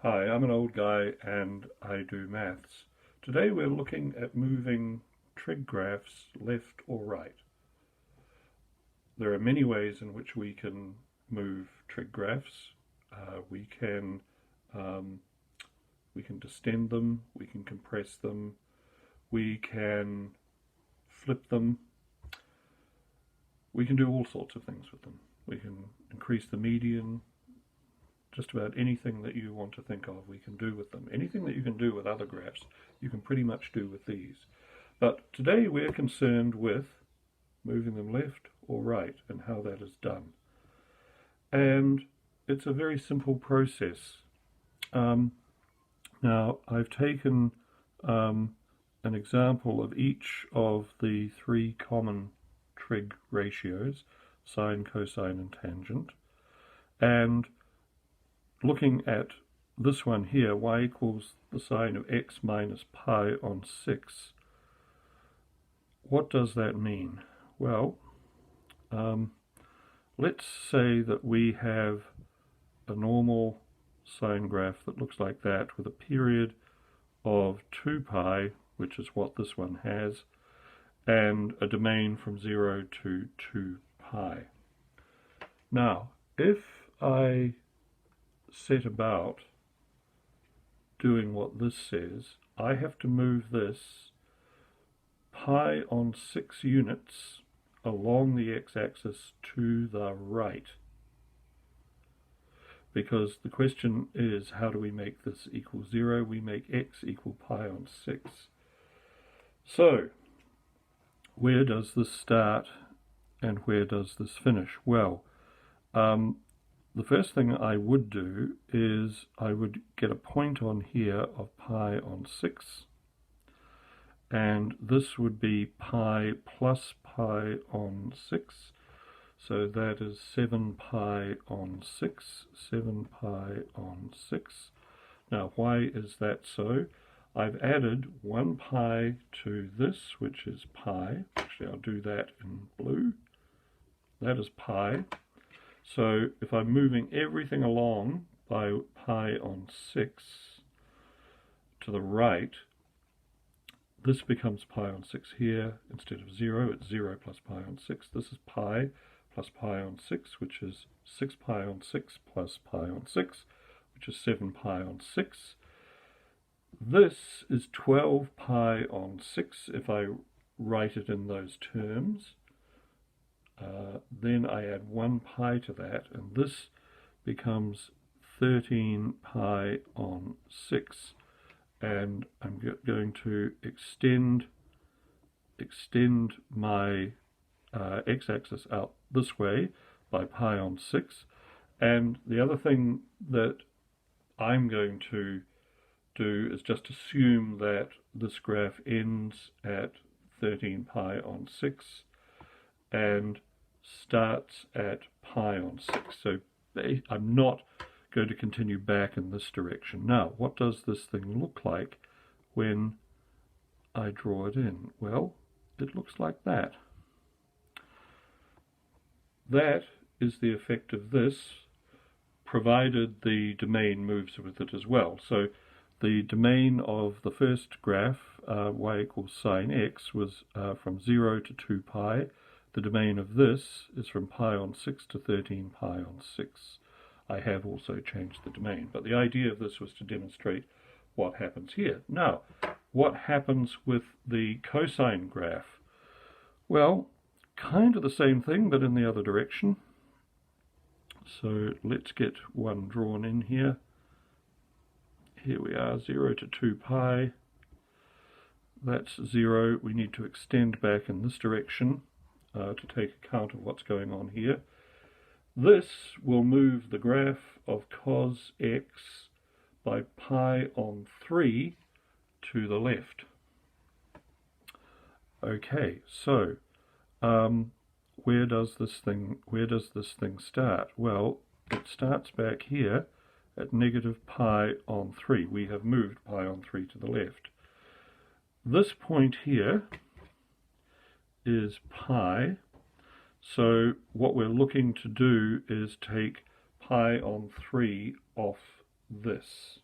Hi, I'm an old guy and I do maths. Today we're looking at moving trig graphs left or right. There are many ways in which we can move trig graphs. We can um, we can distend them, we can compress them, we can flip them, we can do all sorts of things with them. We can increase the median. Just about anything that you want to think of, we can do with them. Anything that you can do with other graphs, you can pretty much do with these. But today we're concerned with moving them left or right and how that is done. And it's a very simple process. Now, I've taken an example of each of the three common trig ratios, sine, cosine, and tangent, and looking at this one here, y equals the sine of x minus pi on 6. What does that mean? Well, let's say that we have a normal sine graph that looks like that with a period of 2 pi, which is what this one has, and a domain from 0 to 2 pi. Now, if I set about doing what this says, I have to move this pi on 6 units along the x-axis to the right, because the question is, how do we make this equal 0? We make x equal pi on 6. So where does this start and where does this finish? Well, the first thing I would do is I would get a point on here of pi on 6, and this would be pi plus pi on 6, so that is 7 pi on 6, 7 pi on 6. Now, why is that so? I've added 1 pi to this, which is pi. Actually, I'll do that in blue. That is pi. So if I'm moving everything along by pi on 6 to the right, this becomes pi on 6 here. Instead of 0, it's 0 plus pi on 6. This is pi plus pi on 6, which is 6 pi on 6 plus pi on 6, which is 7 pi on 6. This is 12 pi on 6 if I write it in those terms. Then I add 1 pi to that, and this becomes 13 pi on 6. And I'm going to extend my x-axis out this way by pi on 6. And the other thing that I'm going to do is just assume that this graph ends at 13 pi on 6 and starts at pi on 6. So I'm not going to continue back in this direction. Now, what does this thing look like when I draw it in? Well, it looks like that. That is the effect of this, provided the domain moves with it as well. So the domain of the first graph, y equals sine x, was from 0 to 2 pi. The domain of this is from pi on 6 to 13 pi on 6. I have also changed the domain, but the idea of this was to demonstrate what happens here. Now, what happens with the cosine graph? Well, kind of the same thing, but in the other direction. So let's get one drawn in here. Here we are, 0 to 2 pi. That's 0. We need to extend back in this direction to take account of what's going on here. This will move the graph of cos x by pi on 3 to the left. Okay, so where does this thing start? Well, it starts back here at negative pi on 3. We have moved pi on 3 to the left. This point here is pi. So what we're looking to do is take pi on 3 off this.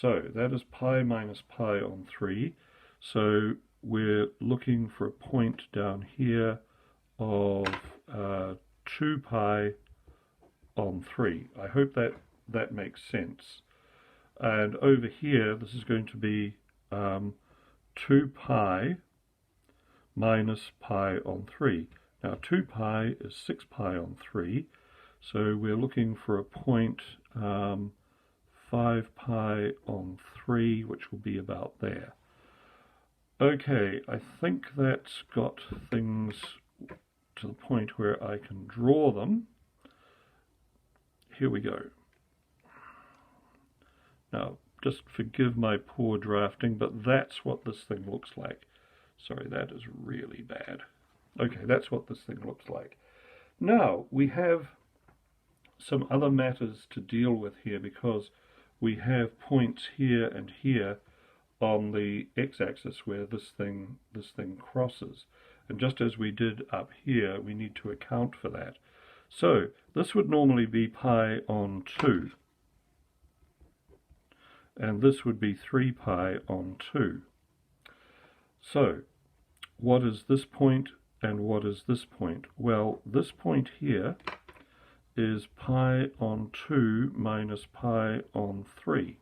So that is pi minus pi on 3. So we're looking for a point down here of 2 pi on 3. I hope that makes sense. And over here, this is going to be 2 pi minus pi on 3. Now 2 pi is 6 pi on 3, so we're looking for a point 5 pi on 3, which will be about there. Okay, I think that's got things to the point where I can draw them. Here we go. Now, just forgive my poor drafting, but that's what this thing looks like. Sorry, that is really bad. Okay, that's what this thing looks like. Now, we have some other matters to deal with here because we have points here and here on the x-axis where this thing crosses. And just as we did up here, we need to account for that. So this would normally be pi on 2. And this would be 3 pi on 2. So what is this point and what is this point? Well, this point here is pi on 2 minus pi on 3.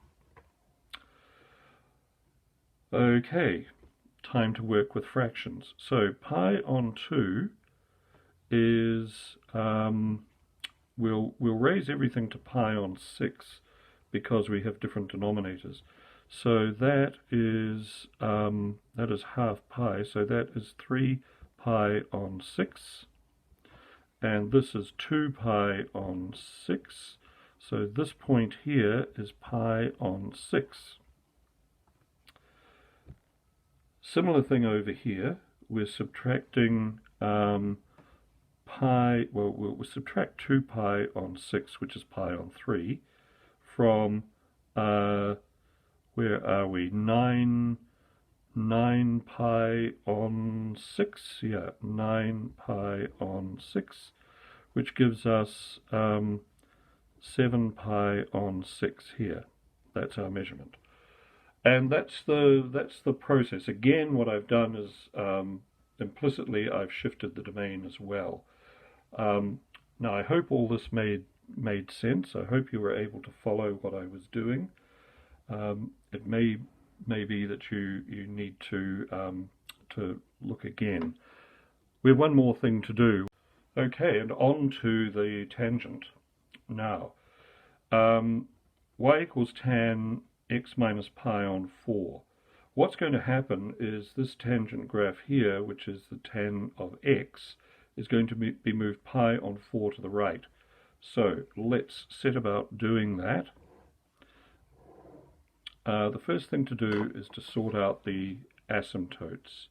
Okay, time to work with fractions. So pi on 2 is, we'll raise everything to pi on 6 because we have different denominators. So that is half pi, so that is 3 pi on 6, and this is 2 pi on 6, so this point here is pi on 6. Similar thing over here, we're subtracting we'll subtract 2 pi on 6, which is pi on 3, from, where are we, 9 pi on 6, yeah, 9 pi on 6, which gives us 7 pi on 6 here. That's our measurement. And that's the process. Again, what I've done is implicitly I've shifted the domain as well. Now I hope all this made sense. I hope you were able to follow what I was doing. It may be that you need to look again. We have one more thing to do. Okay, and on to the tangent. Now, y equals tan x minus pi on 4. What's going to happen is this tangent graph here, which is the tan of x, is going to be moved pi on 4 to the right. So let's set about doing that. The first thing to do is to sort out the asymptotes.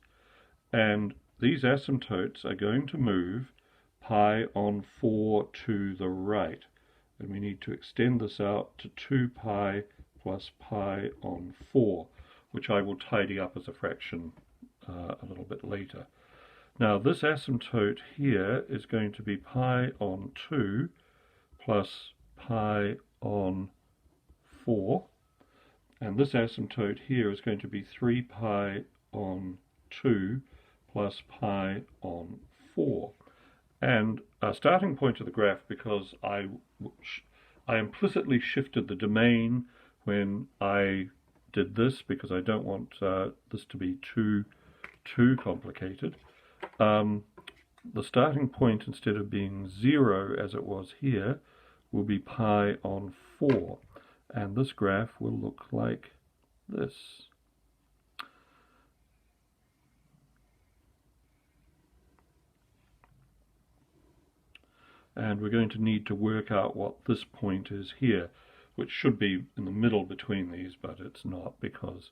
And these asymptotes are going to move pi on 4 to the right. And we need to extend this out to 2 pi plus pi on 4, which I will tidy up as a fraction a little bit later. Now this asymptote here is going to be pi on 2 plus pi on 4, and this asymptote here is going to be 3 pi on 2 plus pi on 4. And our starting point of the graph, because I implicitly shifted the domain when I did this, because I don't want this to be too complicated. The starting point, instead of being 0 as it was here, will be pi on 4, and this graph will look like this. And we're going to need to work out what this point is here, which should be in the middle between these, but it's not because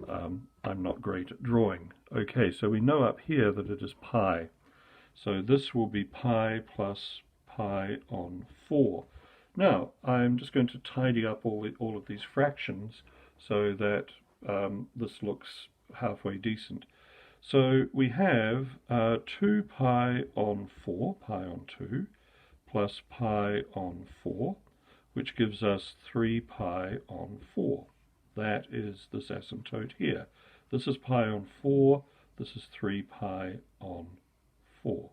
I'm not great at drawing. Okay, so we know up here that it is pi. So this will be pi plus pi on 4. Now, I'm just going to tidy up all of these fractions so that this looks halfway decent. So we have 2 pi on 4, pi on 2, plus pi on 4, which gives us 3 pi on 4. that is this asymptote here. This is pi on 4, this is 3 pi on 4.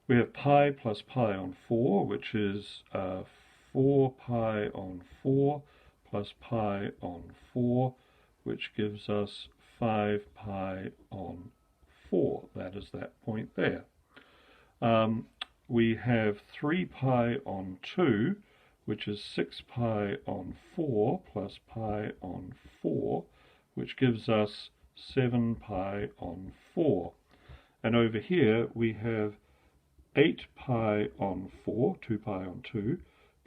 We have pi plus pi on 4, which is 4 pi on 4 plus pi on 4, which gives us 5 pi on 4. That is that point there. We have 3 pi on 2, which is 6 pi on 4 plus pi on 4, which gives us 7 pi on 4. And over here we have 8 pi on 4, 2 pi on 2,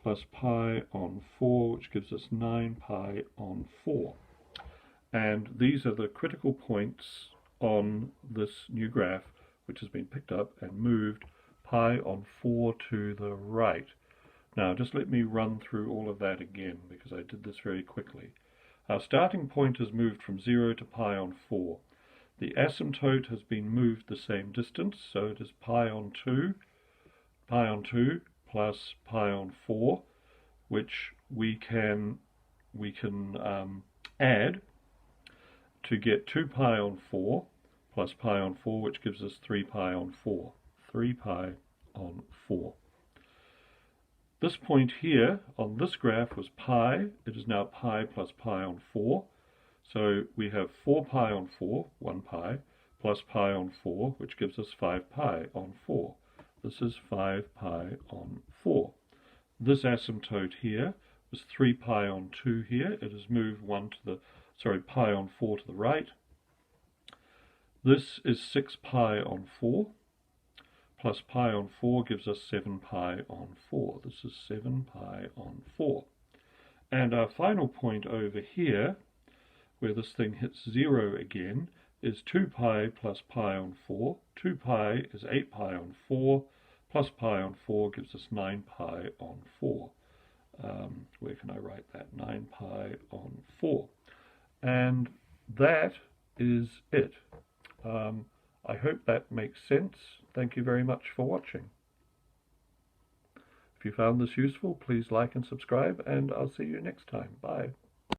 plus pi on 4, which gives us 9 pi on 4. And these are the critical points on this new graph, which has been picked up and moved pi on 4 to the right. Now just let me run through all of that again, because I did this very quickly. Our starting point has moved from 0 to pi on 4. The asymptote has been moved the same distance, so it is pi on 2 plus pi on 4, which we can add to get 2 pi on 4 plus pi on 4, which gives us 3 pi on 4. 3 pi on 4. This point here on this graph was pi. It is now pi plus pi on 4. So we have 4 pi on 4, 1 pi, plus pi on 4, which gives us 5 pi on 4. This is 5 pi on 4. This asymptote here was 3 pi on 2 here. It has moved pi on 4 to the right. This is 6 pi on 4, plus pi on 4 gives us 7 pi on 4. This is 7 pi on 4. And our final point over here, where this thing hits 0 again, is 2 pi plus pi on 4. 2 pi is 8 pi on 4, plus pi on 4 gives us 9 pi on 4. Where can I write that? 9 pi on 4. And that is it. I hope that makes sense. Thank you very much for watching. If you found this useful, please like and subscribe, and I'll see you next time. Bye.